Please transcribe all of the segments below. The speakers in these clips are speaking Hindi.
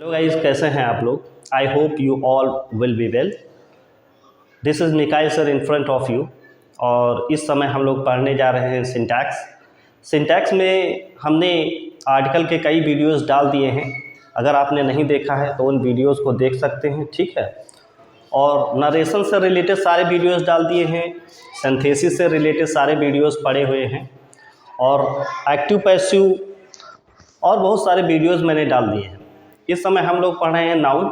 हेलो गाइस, कैसे हैं आप लोग। I hope you all will be well. This is Mikail sir in front of you. और इस समय हम लोग पढ़ने जा रहे हैं सिंटैक्स। सिंटैक्स में हमने आर्टिकल के कई वीडियोस डाल दिए हैं। अगर आपने नहीं देखा है तो उन वीडियोस को देख सकते हैं, ठीक है। और नरेशन से रिलेटेड सारे वीडियोस डाल दिए हैं, सिंथेसिस से रिलेटेड सारे वीडियोस पड़े हुए हैं, और एक्टिव पैसिव और बहुत सारे वीडियोस मैंने डाल दिए हैं। इस समय हम लोग पढ़ रहे हैं नाउन।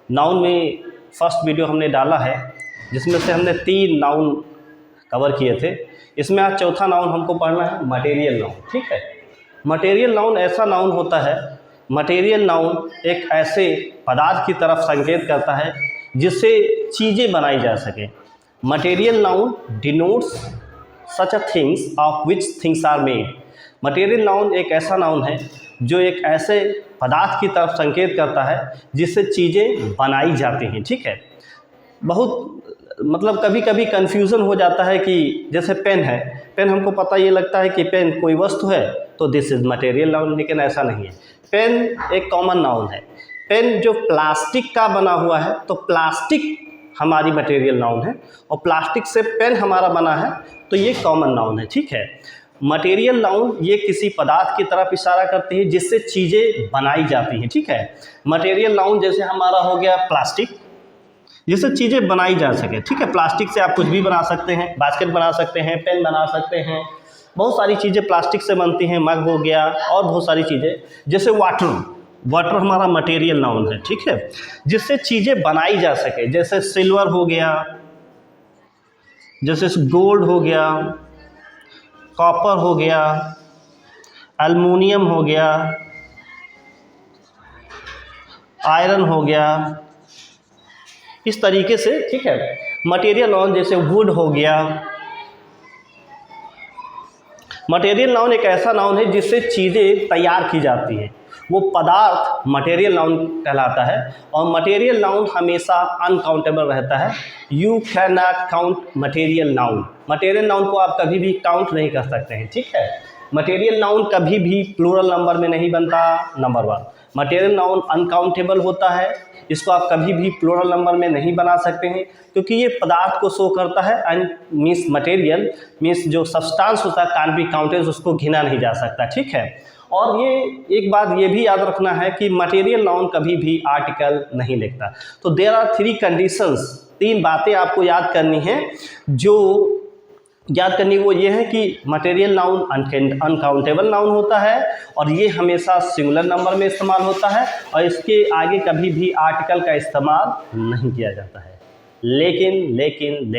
नाउन में फर्स्ट वीडियो हमने डाला है, जिसमें से हमने 3 नाउन कवर किए थे। इसमें आज चौथा नाउन हमको पढ़ना है, मटेरियल नाउन, ठीक है। मटेरियल नाउन ऐसा नाउन होता है, मटेरियल नाउन एक ऐसे पदार्थ की तरफ संकेत करता है जिससे चीज़ें बनाई जा सके। Material noun denotes such a things of which things are made. Material noun एक ऐसा नाउन है जो एक ऐसे पदार्थ की तरफ संकेत करता है जिससे चीज़ें बनाई जाती हैं, ठीक है। बहुत कभी कभी कन्फ्यूज़न हो जाता है कि जैसे पेन है, पेन हमको पता ये लगता है कि पेन कोई वस्तु है तो दिस इज़ मटेरियल नाउन, लेकिन ऐसा नहीं है। पेन एक कॉमन नाउन है। पेन जो प्लास्टिक का बना हुआ है तो प्लास्टिक हमारी मटेरियल नाउन है, और प्लास्टिक से पेन हमारा बना है तो ये कॉमन नाउन है, ठीक है। मटेरियल नाउन ये किसी पदार्थ की तरफ इशारा करती है जिससे चीज़ें बनाई जाती हैं, ठीक है। मटेरियल नाउन जैसे हमारा हो गया प्लास्टिक, जिससे चीज़ें बनाई जा सके, ठीक है। प्लास्टिक से आप कुछ भी बना सकते हैं, बास्केट बना सकते हैं, पेन बना सकते हैं, बहुत सारी चीज़ें प्लास्टिक से बनती हैं, मग हो गया और बहुत सारी चीज़ें। जैसे वाटर हमारा मटेरियल नाउन है, ठीक है, जिससे चीज़ें बनाई जा सके। जैसे सिल्वर हो गया, जैसे गोल्ड हो गया, कॉपर हो गया, एल्युमिनियम हो गया, आयरन हो गया, इस तरीके से, ठीक है। मटेरियल नाउन जैसे वुड हो गया। मटेरियल नाउन एक ऐसा नाउन है जिससे चीज़ें तैयार की जाती हैं, वो पदार्थ मटेरियल नाउन कहलाता है। और मटेरियल नाउन हमेशा अनकाउंटेबल रहता है। You can not count material noun. Material noun को आप कभी भी काउंट नहीं कर सकते हैं, ठीक है। मटेरियल नाउन कभी भी प्लूरल नंबर में नहीं बनता, नंबर 1। मटेरियल नाउन अनकाउंटेबल होता है, इसको आप कभी भी प्लूरल नंबर में नहीं बना सकते हैं, क्योंकि ये पदार्थ को शो करता है। एंड मीन्स मटेरियल मीन्स जो सब्सटेंस होता है कैन बी काउंटेड, उसको गिना नहीं जा सकता, ठीक है। और ये एक बात ये भी याद रखना है कि मटेरियल नाउन कभी भी आर्टिकल नहीं लिखता। तो देयर आर 3 कंडीशंस, 3 बातें आपको याद करनी है। जो याद करनी वो ये है कि मटेरियल नाउन अनकाउंटेबल नाउन होता है, और ये हमेशा सिंगुलर नंबर में इस्तेमाल होता है, और इसके आगे कभी भी आर्टिकल का इस्तेमाल नहीं किया जाता है। लेकिन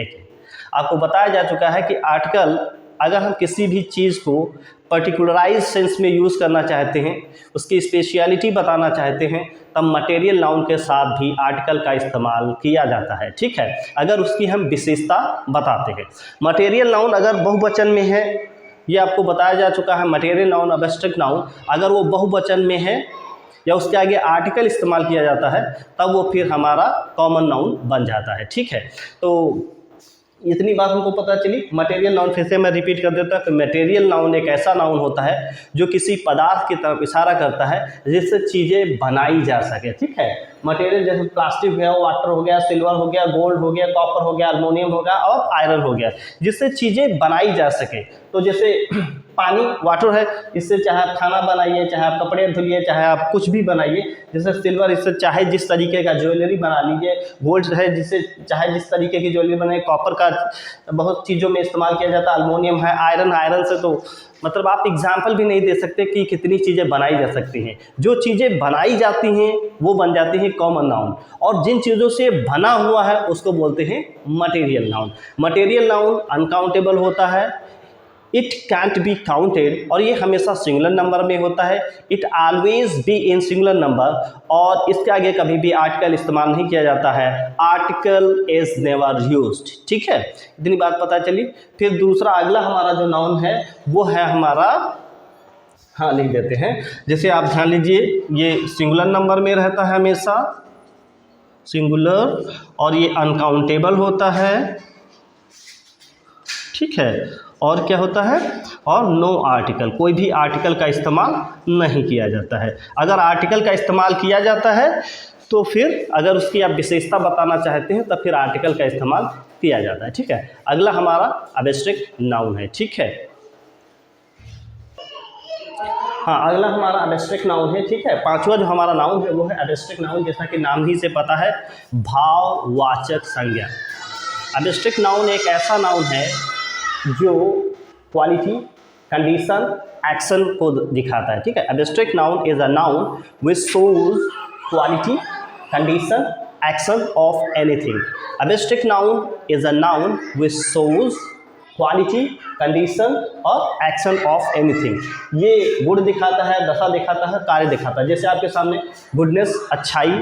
आपको बताया जा चुका है कि आर्टिकल अगर हम किसी भी चीज़ को पर्टिकुलराइज सेंस में यूज़ करना चाहते हैं, उसकी स्पेशलिटी बताना चाहते हैं, तब मटेरियल नाउन के साथ भी आर्टिकल का इस्तेमाल किया जाता है, ठीक है। अगर उसकी हम विशेषता बताते हैं। मटेरियल नाउन अगर बहुवचन में है, ये आपको बताया जा चुका है। मटेरियल नाउन एब्स्ट्रैक्ट नाउन अगर वो बहुवचन में है या उसके आगे आर्टिकल इस्तेमाल किया जाता है, तब वो फिर हमारा कॉमन नाउन बन जाता है, ठीक है। तो इतनी बात हमको पता चली। मटेरियल नाउन फिर से मैं रिपीट कर देता हूँ कि मटेरियल नाउन एक ऐसा नाउन होता है जो किसी पदार्थ की तरफ इशारा करता है जिससे चीज़ें बनाई जा सके, ठीक है। मटेरियल जैसे प्लास्टिक हो गया, वाटर हो गया, सिल्वर हो गया, गोल्ड हो गया, कॉपर हो गया, एल्युमिनियम हो गया और आयरन हो गया, जिससे चीज़ें बनाई जा सके। तो जैसे पानी वाटर है, इससे चाहे आप खाना बनाइए, चाहे आप कपड़े धुलिए, चाहे आप कुछ भी बनाइए। जैसे सिल्वर, इससे चाहे जिस तरीके का ज्वेलरी बना लीजिए। गोल्ड है, जिससे चाहे जिस तरीके की ज्वेलरी बनाए। कॉपर का बहुत चीज़ों में इस्तेमाल किया जाता है। एल्युमिनियम है, आयरन से तो आप एग्जाम्पल भी नहीं दे सकते कि कितनी चीज़ें बनाई जा सकती हैं। जो चीज़ें बनाई जाती हैं वो बन जाती हैं कॉमन नाउन, और जिन चीज़ों से बना हुआ है उसको बोलते हैं material noun. Material noun uncountable होता है, इट कैंट बी काउंटेड, और ये हमेशा सिंगुलर नंबर में होता है। It always be in singular number, और इसके आगे कभी भी आर्टिकल इस्तेमाल नहीं किया जाता है। आर्टिकल इज नेवर यूज्ड, ठीक है। इतनी बात पता चली। फिर दूसरा अगला हमारा जो नाउन है वो है हमारा, हाँ लिख देते हैं। जैसे आप ध्यान लीजिए, ये सिंगुलर नंबर में रहता है हमेशा, सिंगुलर, और ये अनकाउंटेबल होता है, ठीक है। और क्या होता है, और नो आर्टिकल, कोई भी आर्टिकल का इस्तेमाल नहीं किया जाता है। अगर आर्टिकल का इस्तेमाल किया जाता है तो फिर अगर उसकी आप विशेषता बताना चाहते हैं तब फिर आर्टिकल का इस्तेमाल किया जाता है। ठीक है, अगला हमारा एब्स्ट्रैक्ट नाउन है। ठीक है, हाँ, अगला हमारा एब्स्ट्रैक्ट नाउन है। ठीक है, पांचवा जो हमारा नाउन है वो है एब्स्ट्रैक्ट नाउन। जैसा कि नाम ही से पता है, भाववाचक संज्ञा। एब्स्ट्रैक्ट नाउन एक ऐसा नाउन है जो क्वालिटी, कंडीशन, एक्शन को दिखाता है। ठीक है, abstract noun is a noun which shows quality, condition, action of anything. Abstract noun is a noun which shows quality, condition और एक्शन ऑफ एनीथिंग। ये गुण दिखाता है, दशा दिखाता है, कार्य दिखाता है। जैसे आपके सामने गुडनेस अच्छाई,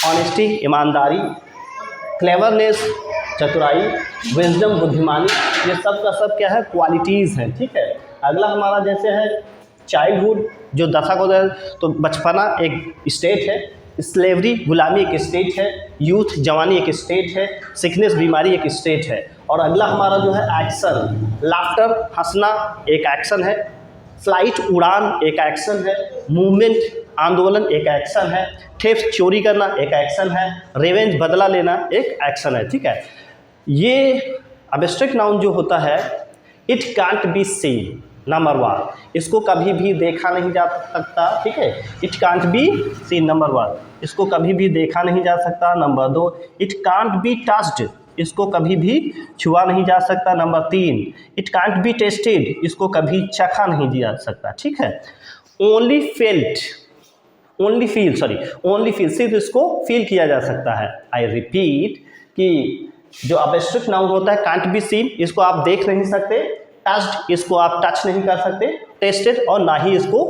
ऑनेस्टी ईमानदारी, क्लेवरनेस चतुराई, विजडम बुद्धिमानी, ये सब का सब क्या है, क्वालिटीज़ हैं। ठीक है, अगला हमारा जैसे है चाइल्डहुड, जो दशा को तो बचपना एक स्टेट है, स्लेवरी गुलामी एक स्टेट है, यूथ जवानी एक स्टेट है, सिकनेस बीमारी एक स्टेट है। और अगला हमारा जो है एक्शन, लाफ्टर हंसना एक एक्शन है, फ्लाइट उड़ान एक एक्शन है, मूवमेंट आंदोलन एक एक्शन है, थेफ्ट चोरी करना एक एक्शन है, रिवेंज बदला लेना एक एक्शन है। ठीक है, ये एब्स्ट्रैक्ट नाउन जो होता है, it can't be seen, number one, इसको कभी भी देखा नहीं जा सकता। ठीक है, it can't be seen, number one, इसको कभी भी देखा नहीं जा सकता। नंबर दो, इट कांट बी टच्ड, इसको कभी भी छुआ नहीं जा सकता। नंबर तीन, इट कांट बी टेस्टेड, इसको कभी चखा नहीं जा सकता। ठीक है, ओनली फेल्ट, ओनली फील, सिर्फ इसको फील किया जा सकता है। आई रिपीट कि जो एब्स्ट्रैक्ट नाउन होता है, कांट बी सीन, इसको आप देख नहीं सकते, टच्ड, इसको आप टच नहीं कर सकते, टेस्टेड और ना ही इसको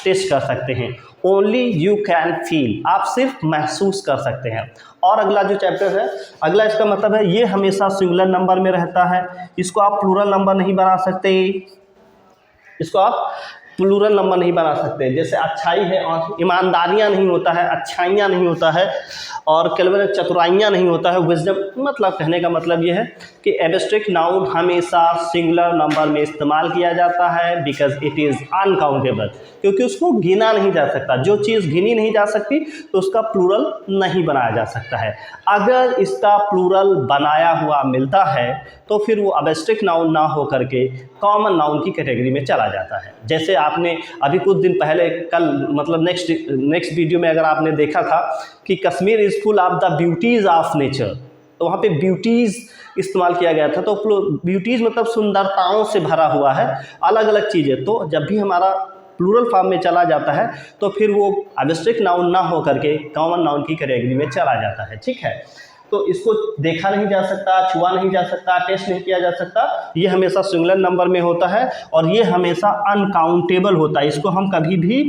टेस्ट कर सकते हैं। ओनली यू कैन फील, आप सिर्फ महसूस कर सकते हैं। और अगला जो चैप्टर है, अगला इसका मतलब है ये हमेशा सिंगुलर नंबर में रहता है, इसको आप प्लूरल नंबर नहीं बना सकते, इसको आप प्लूरल नंबर नहीं बना सकते। जैसे अच्छाई है और ईमानदारियाँ नहीं होता है, अच्छाइयाँ नहीं होता है, और केवल चतुराइयाँ नहीं होता है, विजडम, मतलब कहने का मतलब ये है कि एब्स्ट्रैक्ट नाउन हमेशा सिंगुलर नंबर में इस्तेमाल किया जाता है, बिकॉज इट इज़ अनकाउंटेबल, क्योंकि उसको गिना नहीं जा सकता। जो चीज़ गिनी नहीं जा सकती तो उसका प्लूरल नहीं बनाया जा सकता है। अगर इसका प्लूरल बनाया हुआ मिलता है तो फिर वो एब्स्ट्रैक्ट नाउन ना हो करके कॉमन नाउन की कैटेगरी में चला जाता है। जैसे आपने अभी कुछ दिन पहले, कल मतलब नेक्स्ट वीडियो में अगर आपने देखा था कि Kashmir is full of the beauties of nature, तो वहाँ पे ब्यूटीज़ इस्तेमाल किया गया था। तो ब्यूटीज़ मतलब सुंदरताओं से भरा हुआ है, अलग अलग चीज़ें। तो जब भी हमारा प्लूरल फॉर्म में चला जाता है तो फिर वो एब्स्ट्रैक्ट नाउन ना हो करके कॉमन नाउन की कैटेगरी में चला जाता है। ठीक है, तो इसको देखा नहीं जा सकता, छुआ नहीं जा सकता, टेस्ट नहीं किया जा सकता, ये हमेशा सिंगुलर नंबर में होता है और ये हमेशा अनकाउंटेबल होता है। इसको हम कभी भी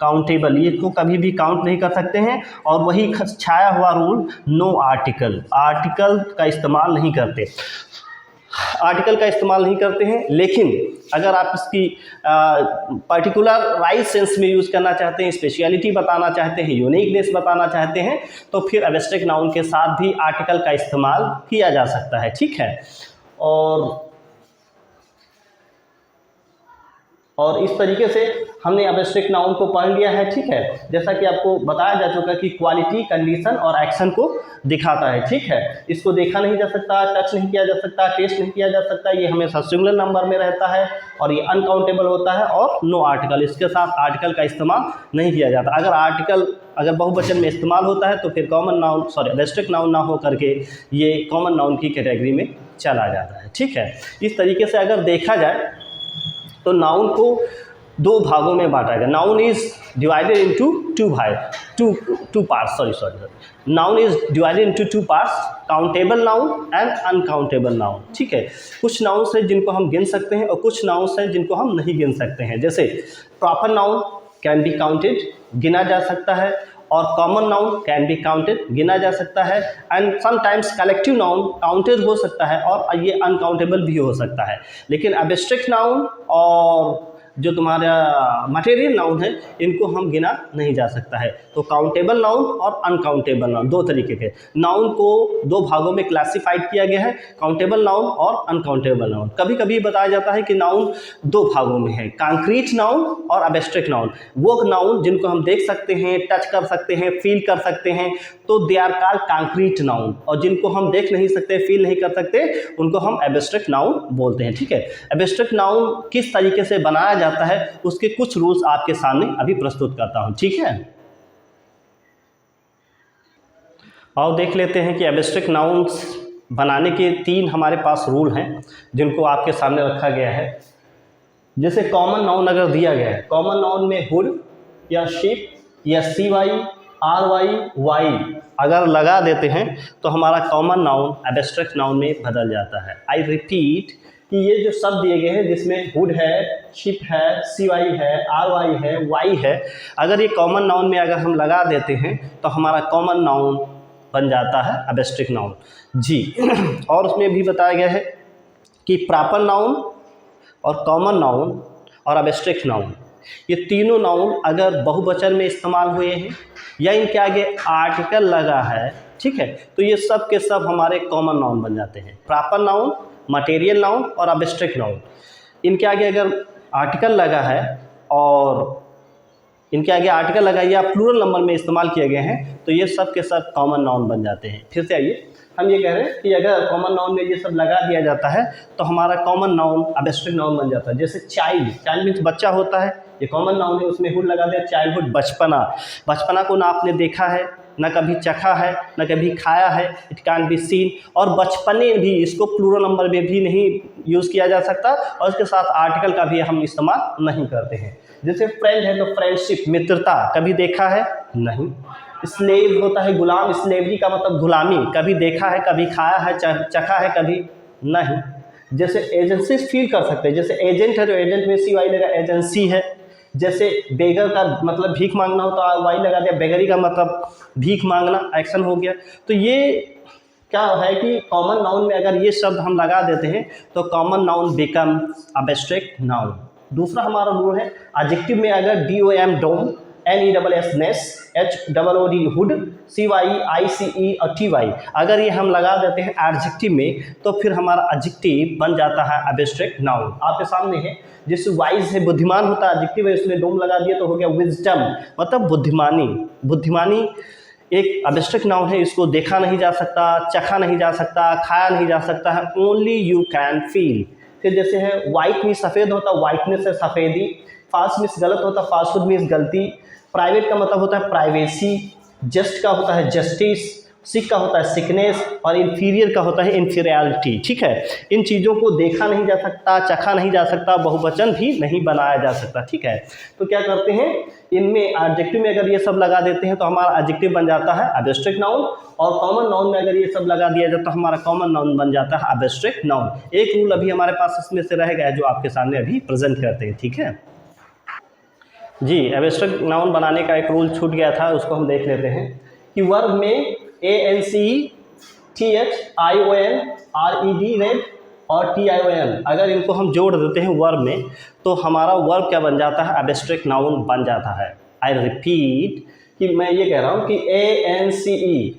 काउंटेबल, ये को कभी भी काउंट नहीं कर सकते हैं। और वही छाया हुआ रूल, नो आर्टिकल, आर्टिकल का इस्तेमाल नहीं करते, आर्टिकल का इस्तेमाल नहीं करते हैं। लेकिन अगर आप इसकी पर्टिकुलर राइट सेंस में यूज़ करना चाहते हैं, स्पेशलिटी बताना चाहते हैं, यूनिकनेस बताना चाहते हैं, तो फिर एब्स्ट्रैक्ट नाउन के साथ भी आर्टिकल का इस्तेमाल किया जा सकता है। ठीक है, और इस तरीके से हमने एब्स्ट्रैक्ट नाउन को पढ़ लिया है। ठीक है, जैसा कि आपको बताया जा चुका कि क्वालिटी, कंडीशन और एक्शन को दिखाता है। ठीक है, इसको देखा नहीं जा सकता, टच नहीं किया जा सकता, टेस्ट नहीं किया जा सकता, ये हमेशा सिंगुलर नंबर में रहता है और ये अनकाउंटेबल होता है। और नो आर्टिकल, इसके साथ आर्टिकल का इस्तेमाल नहीं किया जाता। अगर आर्टिकल अगर बहुवचन में इस्तेमाल होता है तो फिर कॉमन नाउन, एब्स्ट्रैक्ट नाउन ना हो करके ये कॉमन नाउन की कैटेगरी में चला जाता है। ठीक है, इस तरीके से अगर देखा जाए तो नाउन को दो भागों में बांटा गया। Noun is divided into two parts, noun is divided into two parts, countable noun and uncountable noun. ठीक है, कुछ नाउन्स हैं जिनको हम गिन सकते हैं और कुछ नाउन्स हैं जिनको हम नहीं गिन सकते हैं। जैसे proper noun can be counted, गिना जा सकता है, और common noun can be counted, गिना जा सकता है, and sometimes collective noun counted हो सकता है और ये अनकाउंटेबल भी हो सकता है। लेकिन एब्स्ट्रैक्ट नाउन और जो तुम्हारा मटेरियल नाउन है इनको हम गिना नहीं जा सकता है। तो काउंटेबल नाउन और अनकाउंटेबल नाउन दो तरीके के नाउन को दो भागों में क्लासिफाइड किया गया है, काउंटेबल नाउन और अनकाउंटेबल नाउन। कभी कभी बताया जाता है कि नाउन दो भागों में है, कांक्रीट नाउन और एब्स्ट्रैक्ट नाउन। वो नाउन जिनको हम देख सकते हैं, टच कर सकते हैं, फील कर सकते हैं, तो they are called concrete noun, और जिनको हम देख नहीं सकते, फील नहीं कर सकते, उनको हम एब्स्ट्रैक्ट नाउन बोलते हैं। ठीक है, एब्स्ट्रैक्ट नाउन किस तरीके से बनाया जाता है उसके कुछ रूल्स आपके सामने अभी प्रस्तुत करता हूं। ठीक है, और देख लेते हैं कि एब्स्ट्रैक्ट नाउन्स बनाने के तीन हमारे पास रूल हैं जिनको आपके सामने रखा गया है। जैसे कॉमन नाउन अगर दिया गया है, कॉमन नाउन में हुड या शिप या CY RY Y अगर लगा देते हैं तो हमारा कॉमन नाउन एब्स्ट्रैक्ट नाउन में बदल जाता है। आई रिपीट कि ये जो शब्द दिए गए हैं जिसमें हुड है, शिप है, CY है, RY है, Y है, अगर ये कॉमन नाउन में अगर हम लगा देते हैं तो हमारा कॉमन नाउन बन जाता है एब्स्ट्रैक्ट नाउन जी। और उसमें भी बताया गया है कि प्रॉपर नाउन और कॉमन नाउन और एब्स्ट्रैक्ट नाउन, ये तीनों नाउन अगर बहुवचन में इस्तेमाल हुए हैं या इनके आगे आर्टिकल लगा है, ठीक है, तो ये सब के सब हमारे कॉमन नाउन बन जाते हैं। प्रॉपर नाउन, मटेरियल नाउन और एब्स्ट्रैक्ट नाउन, इनके आगे अगर आर्टिकल लगा है और इनके आगे आर्टिकल लगा या प्लूरल नंबर में इस्तेमाल किए गए हैं तो ये सब के सब कॉमन नाउन बन जाते हैं। फिर से आइए, हम ये कह रहे हैं कि अगर कॉमन नाउन में ये सब लगा दिया जाता है तो हमारा कॉमन नाउन एब्स्ट्रैक्ट नाउन बन जाता है। जैसे चाइल्ड, चाइल्ड मीन्स बच्चा होता है, ये कॉमन नाउन है, उसमें हुड लगा दिया, चाइल्डहुड, बचपना। बचपना को ना आपने देखा है, ना कभी चखा है, ना कभी खाया है, इट कैन बी सीन। और बचपने भी, इसको प्लूरल नंबर में भी नहीं यूज़ किया जा सकता और उसके साथ आर्टिकल का भी हम इस्तेमाल नहीं करते हैं। जैसे फ्रेंड है तो फ्रेंडशिप, मित्रता, कभी देखा है नहीं। स्लेव होता है गुलाम, स्लेवरी का मतलब गुलामी, कभी देखा है, कभी खाया है, चखा है, कभी नहीं। जैसे एजेंसी फील कर सकते हैं, जैसे एजेंट है तो एजेंट में CY लगा, एजेंसी है। जैसे बेगर का मतलब भीख मांगना हो तो Y लगा दिया, बेगरी का मतलब भीख मांगना, एक्शन हो गया। तो ये क्या है कि कॉमन नाउन में अगर ये शब्द हम लगा देते हैं तो common noun become abstract noun. दूसरा हमारा रूल है एडजेक्टिव में अगर DOM डोम, NESS नेस, HOOD हुड, CY ICE और TY अगर ये हम लगा देते हैं एडजेक्टिव में तो फिर हमारा एडजेक्टिव बन जाता है एब्स्ट्रैक्ट नाउन। आपके सामने है, जैसे वाइज है, बुद्धिमान होता है, एडजेक्टिव है, उसमें डोम लगा दिया तो हो गया विजडम, मतलब बुद्धिमानी। बुद्धिमानी एक एब्स्ट्रैक्ट नाउन है, इसको देखा नहीं जा सकता, चखा नहीं जा सकता, खाया नहीं जा सकता है, ओनली यू कैन फील। फिर जैसे है वाइट मीन्स सफ़ेद होता, वाइटनेस है सफ़ेदी। फास्ट मीन्स गलत होता, फास्टफूड मीन्स गलती। प्राइवेट का मतलब होता है प्राइवेसी। जस्ट का होता है जस्टिस, सिक का होता है सिकनेस और इन्फीरियर का होता है इन्फीरियरिटी। ठीक है, इन चीज़ों को देखा नहीं जा सकता, चखा नहीं जा सकता, बहुवचन भी नहीं बनाया जा सकता। ठीक है, तो क्या करते हैं, इनमें एडजेक्टिव में अगर ये सब लगा देते हैं तो हमारा एडजेक्टिव बन जाता है एब्स्ट्रैक्ट नाउन, और कॉमन नाउन में अगर ये सब लगा दिया जाता है तो हमारा कॉमन नाउन बन जाता है एब्स्ट्रैक्ट नाउन। एक रूल अभी हमारे पास इसमें से रह गया जो आपके सामने अभी प्रेजेंट करते हैं। ठीक है जी, एब्स्ट्रैक्ट नाउन बनाने का एक रूल छूट गया था, उसको हम देख लेते हैं कि वर्ब में ANCE, THION, RED रेड और TION अगर इनको हम जोड़ देते हैं वर्ब में तो हमारा वर्ब क्या बन जाता है, एब्स्ट्रैक्ट नाउन बन जाता है। आई रिपीट कि मैं ये कह रहा हूँ कि ANCE,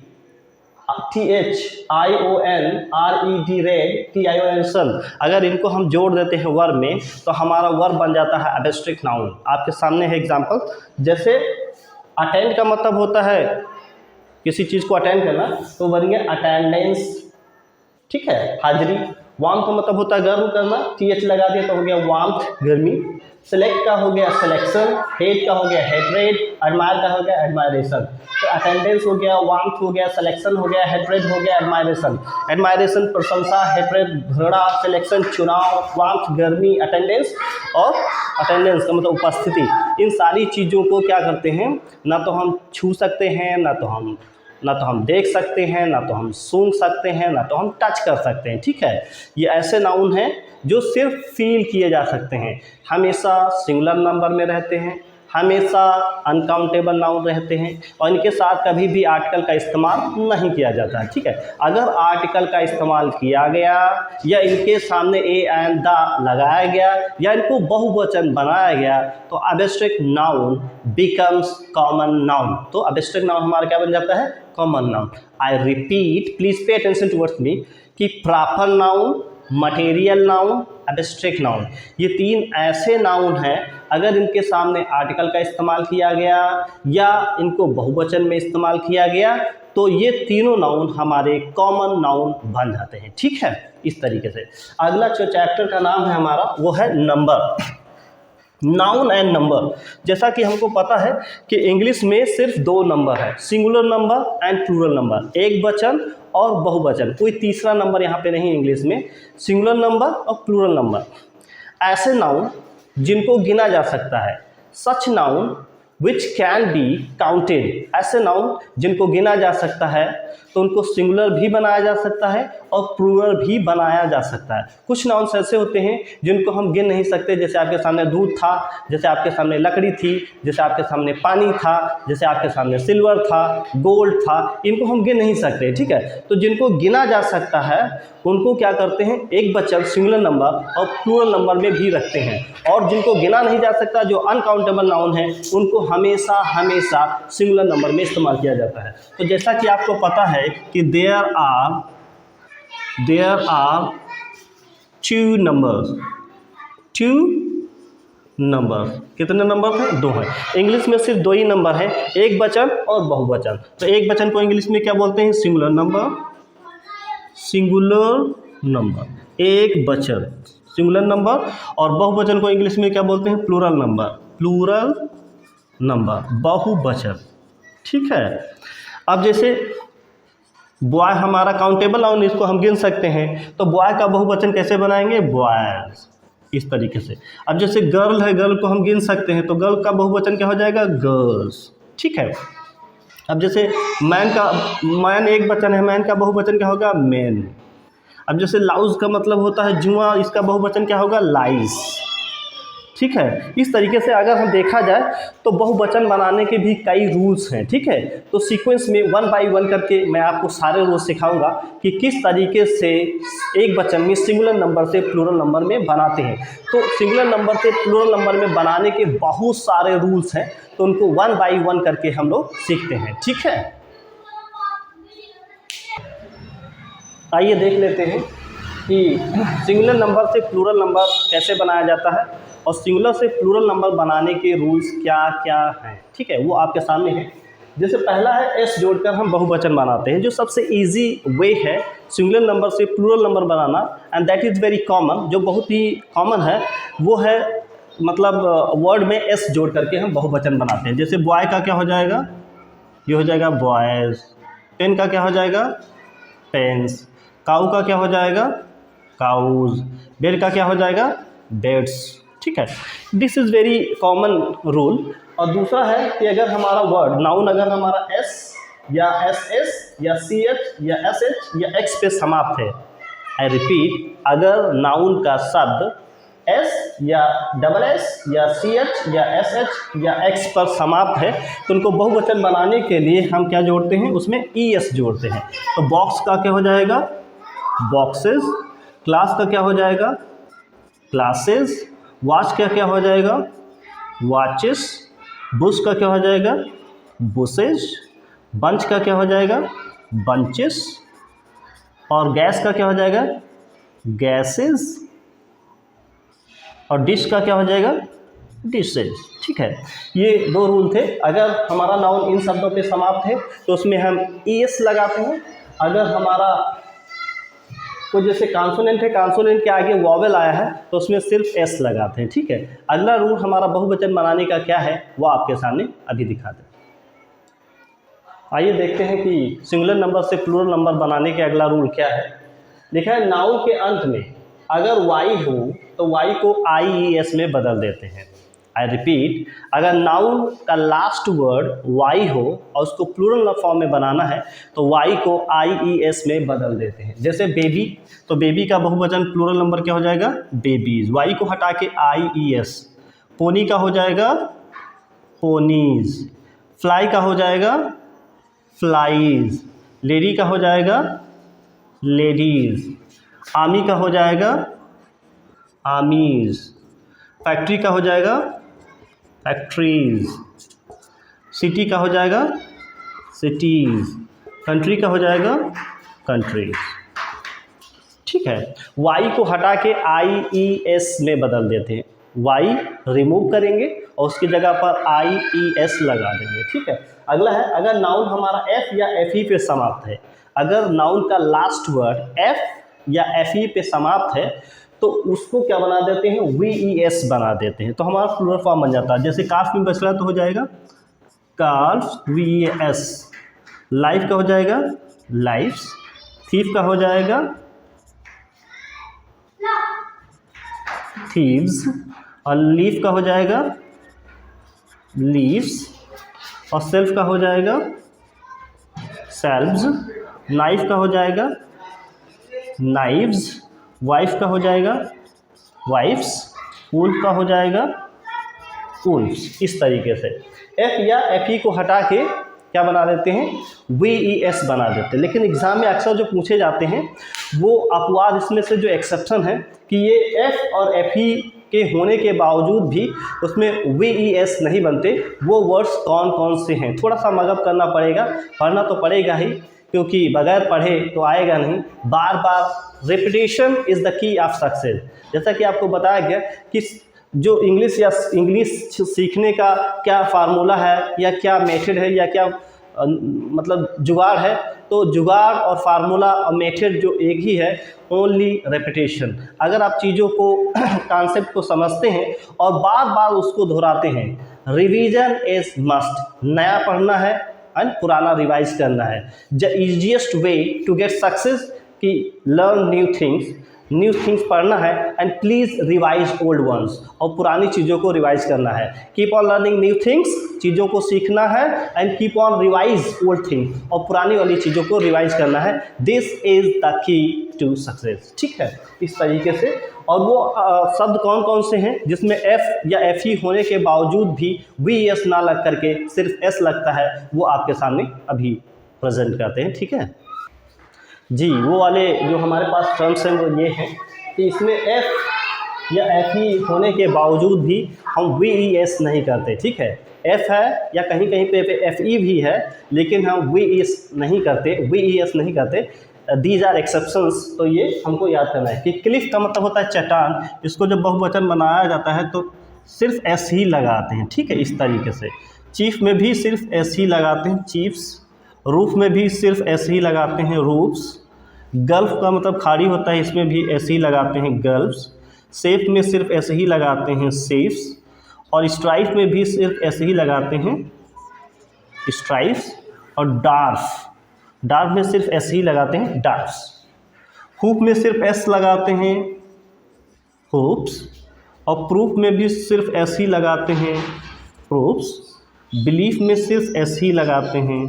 THION, RED red, TION सन, अगर इनको हम जोड़ देते हैं वर्ब में तो हमारा वर्ब बन जाता है एब्स्ट्रैक्ट नाउन। आपके सामने है एग्जांपल, जैसे अटेंड का मतलब होता है किसी चीज़ को अटेंड करना, तो बनेंगे अटेंडेंस। ठीक है, हाजिरी। वार्म का मतलब होता है गर्म करना, TH लगा दिया तो हो गया वार्मथ, गर्मी। सेलेक्ट का हो गया सिलेक्शन, हेट का हो गया हेट्रेड, एडमायर का हो गया एडमायरेशन। तो अटेंडेंस हो गया, वार्मथ हो गया, सिलेक्शन हो गया, हेट्रेड हो गया, एडमायरेशन। एडमायरेशन प्रशंसा, हेट्रेड घृणा, सिलेक्शन चुनाव, वार्मथ गर्मी, अटेंडेंस और अटेंडेंस का मतलब उपस्थिति। इन सारी चीज़ों को क्या करते हैं, ना तो हम छू सकते हैं, ना तो हम देख सकते हैं, ना तो हम सूंघ सकते हैं, ना तो हम टच कर सकते हैं। ठीक है, ये ऐसे नाउन हैं जो सिर्फ फील किए जा सकते हैं, हमेशा सिंगुलर नंबर में रहते हैं, हमेशा अनकाउंटेबल नाउन रहते हैं और इनके साथ कभी भी आर्टिकल का इस्तेमाल नहीं किया जाता है। ठीक है, अगर आर्टिकल का इस्तेमाल किया गया या इनके सामने ए एंड द लगाया गया या इनको बहुवचन बनाया गया तो abstract noun becomes common noun. तो एब्स्ट्रैक्ट नाउन हमारा क्या बन जाता है? Common noun. I repeat, please pay attention towards me कि proper noun, material noun, abstract noun, ये तीन ऐसे नाउन हैं अगर इनके सामने आर्टिकल का इस्तेमाल किया गया या इनको बहुवचन में इस्तेमाल किया गया तो ये तीनों नाउन हमारे कॉमन नाउन बन जाते हैं। ठीक है, इस तरीके से। अगला जो चैप्टर का नाम है हमारा वो है नंबर, नाउन एंड नंबर। जैसा कि हमको पता है कि इंग्लिश में सिर्फ दो नंबर है, singular number and plural number, एक वचन और बहुवचन, कोई तीसरा नंबर यहाँ पे नहीं इंग्लिश में, सिंगुलर नंबर और प्लूरल नंबर। ऐसे नाउन जिनको गिना जा सकता है, such noun which can be counted, ऐसे नाउन जिनको गिना जा सकता है तो उनको सिंगुलर भी बनाया जा सकता है और प्लूरल भी बनाया जा सकता है। कुछ नाउन्स ऐसे होते हैं जिनको हम गिन नहीं सकते, जैसे आपके सामने दूध था, जैसे आपके सामने लकड़ी थी, जैसे आपके सामने पानी था, जैसे आपके सामने सिल्वर था, गोल्ड था, इनको हम गिन नहीं सकते। ठीक है, तो जिनको गिना जा सकता है उनको क्या करते हैं, एक वचन सिंगुलर नंबर और प्लूरल नंबर में भी रखते हैं, और जिनको गिना नहीं जा सकता जो अनकाउंटेबल नाउन है उनको हमेशा हमेशा सिंगुलर नंबर में इस्तेमाल किया जाता है। तो जैसा कि आपको पता है कि देयर आर टू नंबर, कितने नंबर थे? दो हैं। इंग्लिश में सिर्फ दो ही नंबर है, एक वचन और बहुवचन। तो एक वचन को इंग्लिश में क्या बोलते हैं? सिंगुलर नंबर, एक वचन सिंगुलर नंबर, और बहुवचन को इंग्लिश में क्या बोलते हैं? प्लूरल नंबर, बहुवचन। ठीक है, अब जैसे बॉय हमारा काउंटेबल नाउन, इसको हम गिन सकते हैं, तो बॉय का बहुवचन कैसे बनाएंगे? बॉयज, इस तरीके से। अब जैसे गर्ल है, गर्ल को हम गिन सकते हैं, तो गर्ल का बहुवचन क्या हो जाएगा? गर्ल्स। ठीक है, अब जैसे मैन एक वचन है, मैन का बहुवचन क्या होगा? मेन। अब जैसे लाउज का मतलब होता है जुआ, इसका बहुवचन क्या होगा? लाइस। ठीक है, इस तरीके से अगर हम देखा जाए तो बहुवचन बनाने के भी कई रूल्स हैं। ठीक है, तो सीक्वेंस में वन बाय वन करके मैं आपको सारे रूल्स सिखाऊंगा कि किस तरीके से एक वचन में सिंगुलर नंबर से प्लूरल नंबर में बनाते हैं। तो सिंगुलर नंबर से प्लूरल नंबर में बनाने के बहुत सारे रूल्स हैं, तो उनको वन बाय वन करके हम लोग सीखते हैं। ठीक है, आइए देख लेते हैं कि सिंगुलर नंबर से प्लूरल नंबर कैसे बनाया जाता है और सिंगुलर से प्लूरल नंबर बनाने के रूल्स क्या क्या हैं। ठीक है, वो आपके सामने है। जैसे पहला है एस जोड़कर हम बहुवचन बनाते हैं, जो सबसे इजी वे है सिंगुलर नंबर से प्लूरल नंबर बनाना, and that is very common, जो बहुत ही कॉमन है वो है, मतलब वर्ड में एस जोड़ करके हम बहुवचन बनाते हैं। जैसे बॉय का क्या हो जाएगा? ये हो जाएगा बॉयज़। पेन का क्या हो जाएगा? पेन्स। काऊ का क्या हो जाएगा? काउज। बेड का क्या हो जाएगा? बेड्स। ठीक है, this is very common rule. और दूसरा है कि अगर हमारा वर्ड नाउन अगर हमारा एस या एस एस या सी एच या एस एच या एक्स पे समाप्त है, आई रिपीट, अगर नाउन का शब्द एस या डबल एस या सी एच या एस एच या एक्स पर समाप्त है तो उनको बहुवचन बनाने के लिए हम क्या जोड़ते हैं? उसमें ई एस जोड़ते हैं। तो बॉक्स का क्या हो जाएगा? बॉक्सेस। क्लास का क्या हो जाएगा? क्लासेस। वॉच का क्या हो जाएगा? वॉचेस। बुश का क्या हो जाएगा? बुशेज। बंच का क्या हो जाएगा? बंचेस। और गैस का क्या हो जाएगा? गैसेस। और डिश का क्या हो जाएगा? डिशेज। ठीक है, ये दो रूल थे। अगर हमारा नाउन इन शब्दों पे समाप्त है तो उसमें हम एस लगाते हैं। अगर हमारा कोई जैसे कॉन्सोनेंट है, कॉन्सोनेंट के आगे वॉवेल आया है तो उसमें सिर्फ एस लगाते हैं। ठीक है, अगला रूल हमारा बहुवचन बनाने का क्या है वो आपके सामने अभी दिखाते हैं। आइए देखते हैं कि सिंगुलर नंबर से प्लूरल नंबर बनाने के अगला रूल क्या है। देखा है, नाउन के अंत में अगर वाई हो तो वाई को आई ई एस में बदल देते हैं। आई रिपीट, अगर नाउन का लास्ट वर्ड वाई हो और उसको प्लूरल फॉर्म में बनाना है तो वाई को आई ई एस में बदल देते हैं। जैसे बेबी, तो बेबी का बहुवचन प्लूरल नंबर क्या हो जाएगा? बेबीज। वाई को हटा के आई ई एस। पोनी का हो जाएगा पोनीज। फ्लाई का हो जाएगा फ्लाईज। लेडी का हो जाएगा लेडीज। आर्मी का हो जाएगा आर्मीज। फैक्ट्री का हो जाएगा फैक्ट्रीज। सिटी का हो जाएगा सिटीज़। कंट्री का हो जाएगा कंट्रीज। ठीक है, वाई को हटा के IES में बदल देते हैं। वाई रिमूव करेंगे और उसकी जगह पर IES लगा देंगे। ठीक है, अगला है अगर नाउन हमारा F या FE पे समाप्त है, अगर नाउन का लास्ट वर्ड F या FE पे समाप्त है तो उसको क्या बना देते हैं, VES बना देते हैं, तो हमारा प्लूरल फॉर्म बन जाता है। जैसे काफ में बच रहा है तो हो जाएगा काल्फ VES। लाइफ का हो जाएगा लाइफ्स। थीफ का हो जाएगा थीव्स। और लीफ का हो जाएगा लीव्स। और सेल्फ का हो जाएगा सेल्व्स। नाइफ का हो जाएगा नाइव्स। वाइफ का हो जाएगा वाइफ्स। वुल्फ का हो जाएगा वुल्फ्स। इस तरीके से F या FE को हटा के क्या बना देते हैं, VES बना देते हैं। लेकिन एग्ज़ाम में अक्सर जो पूछे जाते हैं वो अपवाद, इसमें से जो एक्सेप्शन है कि ये F और FE के होने के बावजूद भी उसमें VES नहीं बनते, वो वर्ड्स कौन कौन से हैं, थोड़ा सा मगअप करना पड़ेगा, पढ़ना तो पड़ेगा ही, क्योंकि बगैर पढ़े तो आएगा नहीं। बार बार repetition is the key of success. जैसा कि आपको बताया गया कि जो इंग्लिश सीखने का क्या फार्मूला है या क्या मेथड है या क्या मतलब जुगाड़ है, तो जुगाड़ और फार्मूला और मेथड जो एक ही है, ओनली रेपिटेशन। अगर आप चीज़ों को कॉन्सेप्ट को समझते हैं और बार बार उसको दोहराते हैं, रिवीजन इज मस्ट। नया पढ़ना है एंड पुराना रिवाइज करना है। The easiest way to get success कि लर्न न्यू थिंग्स पढ़ना है and please revise old ones, और पुरानी चीज़ों को रिवाइज करना है। Keep on learning new things, चीज़ों को सीखना है, and keep on revise old things, और पुरानी वाली चीज़ों को रिवाइज करना है। This is the key to success. ठीक है, इस तरीके से। और वो शब्द कौन कौन से हैं जिसमें F या FE होने के बावजूद भी VES ना लग करके सिर्फ S लगता है, वो आपके सामने अभी प्रेजेंट करते हैं। ठीक है जी, वो वाले जो हमारे पास टर्म्स हैं वो ये हैं कि इसमें F या FE होने के बावजूद भी हम VES नहीं करते। ठीक है, F है या कहीं कहीं पे FE भी है, लेकिन हम VES नहीं करते। These are exceptions. तो ये हमको याद करना है कि क्लिफ का मतलब होता है चट्टान, इसको जब बहुवचन बनाया जाता है तो सिर्फ S ही लगाते हैं। ठीक है, इस तरीके से। चीफ में भी सिर्फ S ही लगाते हैं, चीफ्स। रूफ में भी सिर्फ S ही लगाते हैं, रूफ्स। गल्फ का मतलब खाड़ी होता है, इसमें भी S ही लगाते हैं, गल्फ्स। सेफ में सिर्फ S ही लगाते हैं, सेफ्स। और स्ट्राइफ में भी सिर्फ S ही लगाते हैं, स्ट्राइफ्स। और डार्फ में सिर्फ S ही लगाते हैं, डार्फ्स। हुप में सिर्फ S लगाते हैं, हुप्स। और प्रूफ में भी सिर्फ S ही लगाते हैं, प्रूफ्स। बिलीफ में सिर्फ S ही लगाते हैं,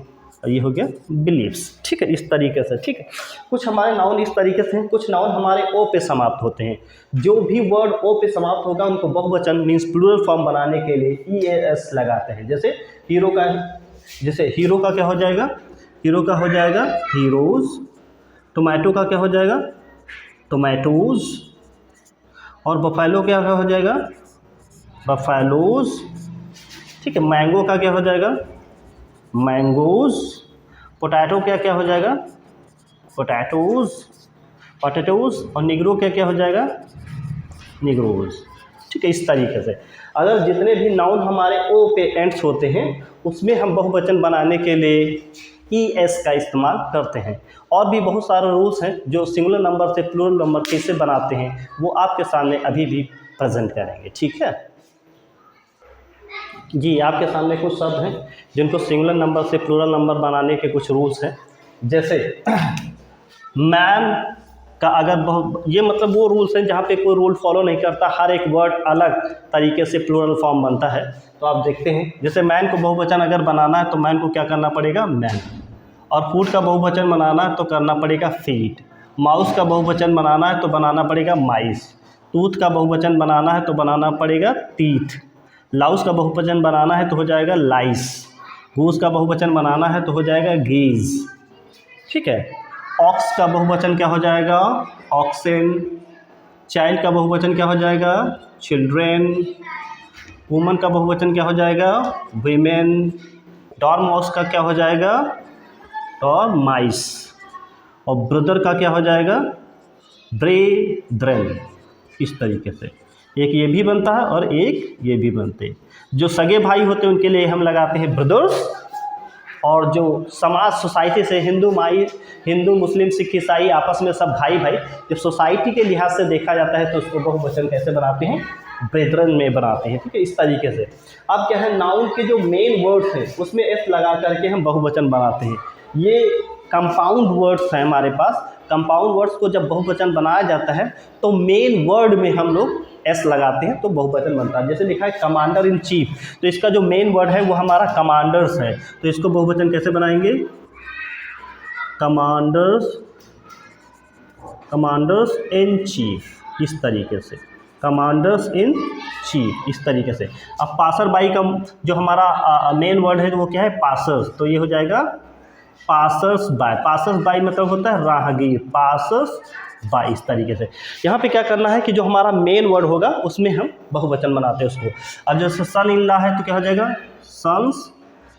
ये हो गया बिलीव्स। ठीक है, इस तरीके से। ठीक है, कुछ हमारे नाउन इस तरीके से हैं, कुछ नाउन हमारे O पे समाप्त होते हैं। जो भी वर्ड O पे समाप्त होगा उनको बहुवचन मीन्स प्लूरल फॉर्म बनाने के लिए EAS लगाते हैं। जैसे हीरो का क्या हो जाएगा, हीरो का हो जाएगा हीरोज़। टोमेटो का क्या हो जाएगा, टोमेटोज़। और बफेलो क्या हो जाएगा, बफेलोज़। ठीक है, मैंगो का क्या हो जाएगा, मैंगोज़। पोटैटो क्या हो जाएगा, पोटैटोज़। और निग्रो क्या हो जाएगा, निग्रोज़। ठीक है, इस तरीके से। अगर जितने भी नाउन हमारे O पे एंड्स होते हैं उसमें हम बहुवचन बनाने के लिए ES का इस्तेमाल करते हैं। और भी बहुत सारे रूल्स हैं जो सिंगुलर नंबर से प्लूरल नंबर कैसे बनाते हैं वो आपके सामने अभी भी प्रेजेंट करेंगे। ठीक है जी, आपके सामने कुछ शब्द हैं जिनको सिंगुलर नंबर से प्लूरल नंबर बनाने के कुछ रूल्स हैं। जैसे मैन का अगर ये मतलब वो रूल्स हैं जहाँ पे कोई रूल फॉलो नहीं करता, हर एक वर्ड अलग तरीके से प्लूरल फॉर्म बनता है। तो आप देखते हैं, जैसे मैन को बहुवचन अगर बनाना है तो मैन को क्या करना पड़ेगा, मैन। और फूड का बहुवचन बनाना है तो करना पड़ेगा फीट। माउस का बहुवचन बनाना है तो बनाना पड़ेगा माइस। टूथ का बहुवचन बनाना है तो बनाना पड़ेगा टीथ। लाउस का बहुवचन बनाना है तो हो जाएगा लाइस, गूस का बहुवचन बनाना है तो हो जाएगा गीज, ठीक है। ऑक्स का बहुवचन क्या हो जाएगा, ऑक्सेन। चाइल्ड का बहुवचन क्या हो जाएगा, चिल्ड्रेन। वुमन का बहुवचन क्या हो जाएगा, वीमेन। डॉर्मॉस का क्या हो जाएगा, डॉर्माइस। और ब्रदर का क्या हो जाएगा, ब्रेद्रेन। इस तरीके से एक ये भी बनता है और एक ये भी बनते हैं। जो सगे भाई होते हैं उनके लिए हम लगाते हैं ब्रदर्स, और जो समाज सोसाइटी से हिंदू मुस्लिम सिख ईसाई आपस में सब भाई भाई, जब सोसाइटी के लिहाज से देखा जाता है तो उसको बहुवचन कैसे बनाते हैं, ब्रेदरन में बनाते हैं, ठीक है, इस तरीके से। अब क्या है, नाउन के जो मेन वर्ड्स हैं उसमें एस लगा करके हम बहुवचन बनाते हैं। ये कंपाउंड वर्ड्स हैं हमारे पास। कंपाउंड वर्ड्स को जब बहुवचन बनाया जाता है तो मेन वर्ड में हम लोग एस लगाते हैं तो बहुवचन बनता है। जैसे लिखा है कमांडर इन चीफ, तो इसका जो मेन वर्ड है वो हमारा कमांडर्स है, तो इसको बहुवचन कैसे बनाएंगे, कमांडर्स इन चीफ, इस तरीके से, कमांडर्स इन चीफ, इस तरीके से। अब पासर बाई का जो हमारा मेन वर्ड है वो क्या है, पासर्स, तो ये हो जाएगा पासर्स बाय। पासर्स बाय मतलब होता है राहगीर, पासर्स बाय, इस तरीके से। यहाँ पे क्या करना है कि जो हमारा मेन वर्ड होगा उसमें हम बहुवचन बनाते हैं उसको। अब जैसे सन इन लॉ है तो क्या हो जाएगा, sons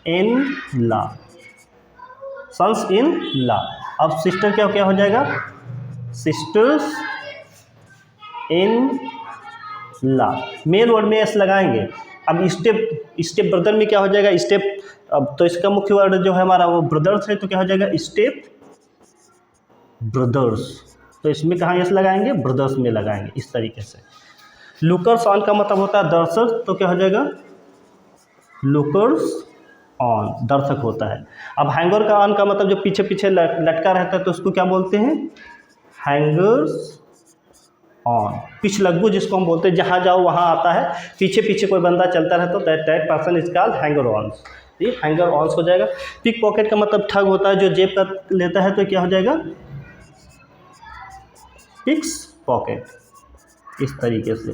in law, sons in law. अब सिस्टर क्या हो जाएगा, sisters in law. Main word में एस लगाएंगे। अब स्टेप ब्रदर में क्या हो जाएगा, स्टेप, अब तो इसका मुख्य वर्ड जो है हमारा वो ब्रदर्स है, तो क्या हो जाएगा, स्टेप ब्रदर्स, तो इसमें कहाँ एस लगाएंगे, ब्रदर्स में लगाएंगे, इस तरीके से। लुकर्स ऑन का मतलब होता है दर्शक, तो क्या हो जाएगा, लुकर्स ऑन, दर्शक होता है। अब हैंगर का ऑन का मतलब जो पीछे पीछे लटका रहता है तो उसको क्या बोलते हैं, हैंगर्स ऑन। पिछलग्गू जिसको हम बोलते हैं, जहाँ जाओ वहाँ आता है, पीछे पीछे कोई बंदा चलता रहता है, that person is called hanger ons, ये हैंगर ऑन्स हो जाएगा। पिक पॉकेट का मतलब ठग होता है, जो जेब का लेता है, तो क्या हो जाएगा, पिक्स पॉकेट, इस तरीके से,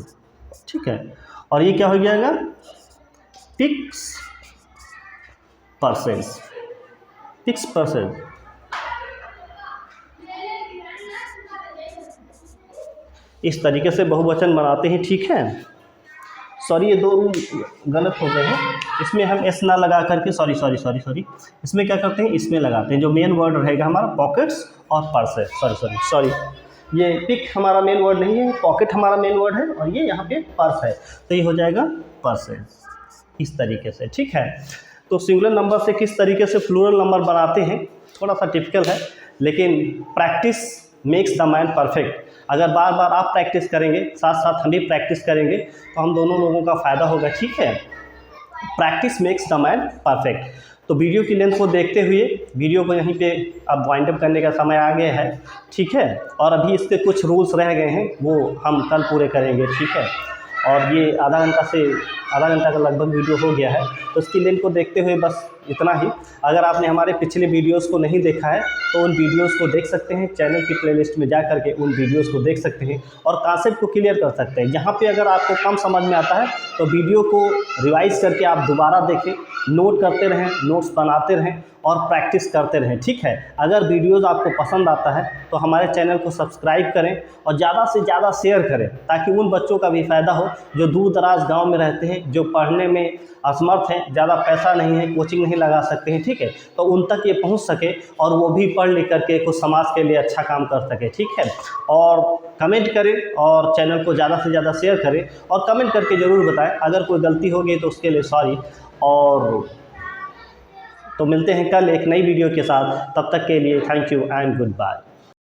ठीक है। और ये क्या हो जाएगा, पिक्स पर्सन्स, पिक्स पर्सन। इस तरीके से बहुवचन बनाते हैं, ठीक है। सॉरी, ये दो रूल गलत हो गए हैं, इसमें हम एस ना लगा करके, सॉरी, इसमें क्या करते हैं, इसमें लगाते हैं। जो मेन वर्ड रहेगा हमारा पॉकेट्स और पर्स है, सॉरी, ये पिक हमारा मेन वर्ड नहीं है, पॉकेट हमारा मेन वर्ड है, और ये यहाँ पे पर्स है, तो ये हो जाएगा पर्स है, इस तरीके से, ठीक है। तो सिंगुलर नंबर से किस तरीके से प्लूरल नंबर बनाते हैं, थोड़ा सा टिपिकल है, लेकिन practice makes the man perfect. अगर बार बार आप प्रैक्टिस करेंगे, साथ साथ हम भी प्रैक्टिस करेंगे, तो हम दोनों लोगों का फ़ायदा होगा, ठीक है। Practice makes the man perfect. तो वीडियो की लेंथ को देखते हुए वीडियो को यहीं पे अब वाइंड अप करने का समय आ गया है, ठीक है। और अभी इसके कुछ रूल्स रह गए हैं, वो हम कल पूरे करेंगे, ठीक है। और ये आधा घंटा का लगभग वीडियो हो गया है, तो इसकी लेंथ को देखते हुए बस इतना ही। अगर आपने हमारे पिछले वीडियोस को नहीं देखा है तो उन वीडियोस को देख सकते हैं, चैनल की प्लेलिस्ट में जा करके उन वीडियोस को देख सकते हैं और कॉन्सेप्ट को क्लियर कर सकते हैं। यहाँ पे अगर आपको कम समझ में आता है तो वीडियो को रिवाइज करके आप दोबारा देखें, नोट करते रहें, नोट्स बनाते रहें और प्रैक्टिस करते रहें, ठीक है। अगर वीडियोज़ आपको पसंद आता है तो हमारे चैनल को सब्सक्राइब करें और ज़्यादा से ज़्यादा शेयर करें, ताकि उन बच्चों का भी फ़ायदा हो जो दूर दराज गाँव में रहते हैं, जो पढ़ने में असमर्थ हैं, ज़्यादा पैसा नहीं है, कोचिंग नहीं लगा सकते हैं, ठीक है। तो उन तक ये पहुंच सके और वो भी पढ़ लिख करके कुछ समाज के लिए अच्छा काम कर सके, ठीक है। और कमेंट करें और चैनल को ज़्यादा से ज़्यादा शेयर करें और कमेंट करके ज़रूर बताएं। अगर कोई गलती हो गई तो उसके लिए सॉरी। और तो मिलते हैं कल एक नई वीडियो के साथ, तब तक के लिए thank you and good bye.